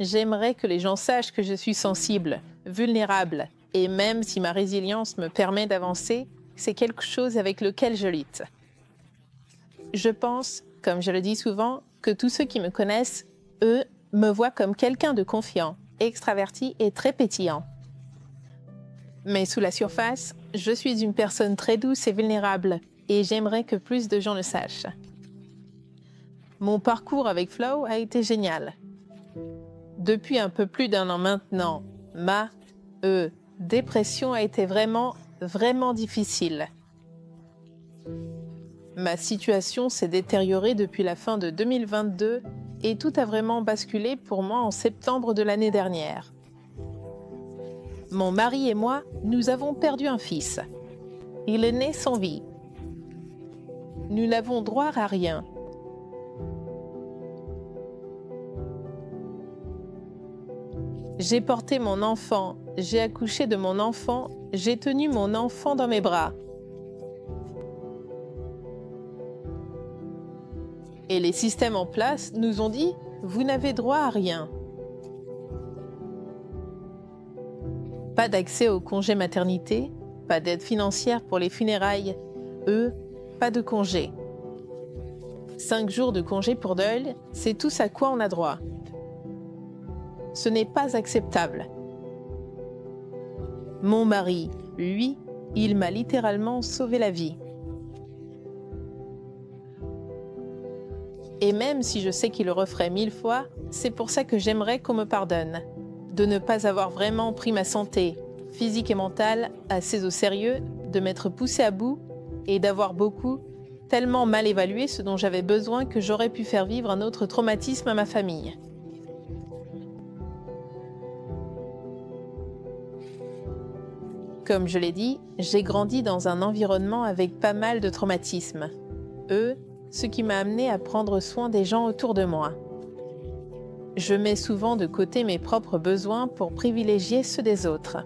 j'aimerais que les gens sachent que je suis sensible, vulnérable, et même si ma résilience me permet d'avancer, c'est quelque chose avec lequel je lutte. Je pense, comme je le dis souvent, que tous ceux qui me connaissent, eux, me voient comme quelqu'un de confiant, extraverti et très pétillant. Mais sous la surface, je suis une personne très douce et vulnérable, et j'aimerais que plus de gens le sachent. Mon parcours avec Flow a été génial. Depuis un peu plus d'1 an maintenant, ma dépression a été vraiment difficile. Ma situation s'est détériorée depuis la fin de 2022 et tout a vraiment basculé pour moi en septembre de l'année dernière. Mon mari et moi, nous avons perdu un fils. Il est né sans vie. Nous n'avons droit à rien. J'ai porté mon enfant, j'ai accouché de mon enfant, j'ai tenu mon enfant dans mes bras. Et les systèmes en place nous ont dit « Vous n'avez droit à rien ». Pas d'accès au congé maternité, pas d'aide financière pour les funérailles, pas de congé. 5 jours de congé pour deuil, c'est tout à quoi on a droit. Ce n'est pas acceptable. Mon mari, lui, il m'a littéralement sauvé la vie. Et même si je sais qu'il le referait 1000 fois, c'est pour ça que j'aimerais qu'on me pardonne. De ne pas avoir vraiment pris ma santé, physique et mentale, assez au sérieux, de m'être poussé à bout et d'avoir tellement mal évalué ce dont j'avais besoin que j'aurais pu faire vivre un autre traumatisme à ma famille. Comme je l'ai dit, j'ai grandi dans un environnement avec pas mal de traumatismes. Ce qui m'a amené à prendre soin des gens autour de moi. Je mets souvent de côté mes propres besoins pour privilégier ceux des autres.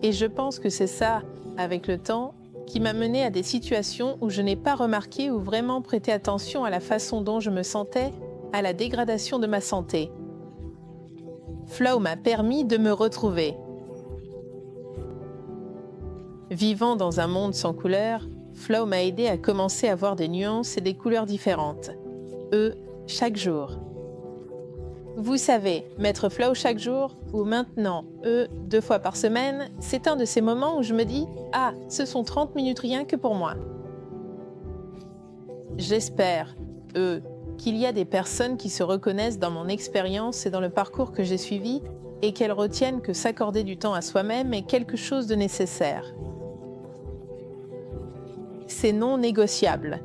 Et je pense que c'est ça, avec le temps, qui m'a mené à des situations où je n'ai pas remarqué ou vraiment prêté attention à la façon dont je me sentais, à la dégradation de ma santé. Flow m'a permis de me retrouver. Vivant dans un monde sans couleurs, Flow m'a aidé à commencer à voir des nuances et des couleurs différentes. Chaque jour. Vous savez, mettre Flow chaque jour, ou maintenant, 2 fois par semaine, c'est un de ces moments où je me dis « Ah, ce sont 30 minutes rien que pour moi ». J'espère, qu'il y a des personnes qui se reconnaissent dans mon expérience et dans le parcours que j'ai suivi et qu'elles retiennent que s'accorder du temps à soi-même est quelque chose de nécessaire. C'est non négociable.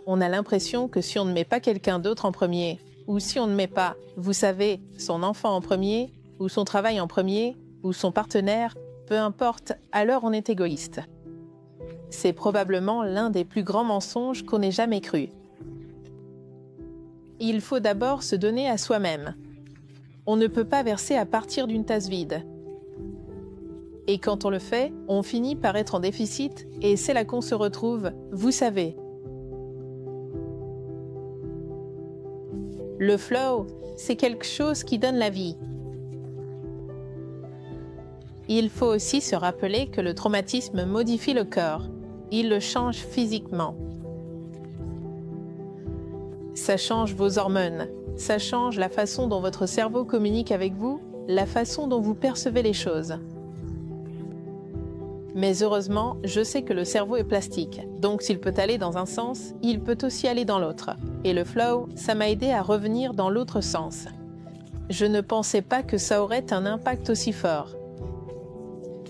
On a l'impression que si on ne met pas quelqu'un d'autre en premier, ou si on ne met pas, vous savez, son enfant en premier, ou son travail en premier, ou son partenaire, peu importe, alors on est égoïste. C'est probablement l'un des plus grands mensonges qu'on ait jamais cru. Il faut d'abord se donner à soi-même. On ne peut pas verser à partir d'une tasse vide. Et quand on le fait, on finit par être en déficit et c'est là qu'on se retrouve, vous savez. Le flow, c'est quelque chose qui donne la vie. Il faut aussi se rappeler que le traumatisme modifie le corps. Il le change physiquement. Ça change vos hormones. Ça change la façon dont votre cerveau communique avec vous, la façon dont vous percevez les choses. Mais heureusement, je sais que le cerveau est plastique, donc s'il peut aller dans un sens, il peut aussi aller dans l'autre. Et le flow, ça m'a aidé à revenir dans l'autre sens. Je ne pensais pas que ça aurait un impact aussi fort.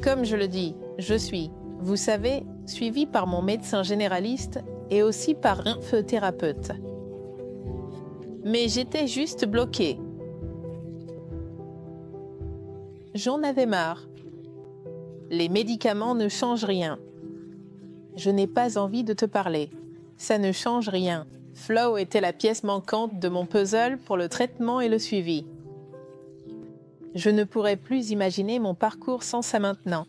Comme je le dis, je suis, vous savez, suivie par mon médecin généraliste et aussi par un thérapeute. Mais j'étais juste bloquée. J'en avais marre. Les médicaments ne changent rien. Je n'ai pas envie de te parler. Ça ne change rien. Flow était la pièce manquante de mon puzzle pour le traitement et le suivi. Je ne pourrais plus imaginer mon parcours sans ça maintenant.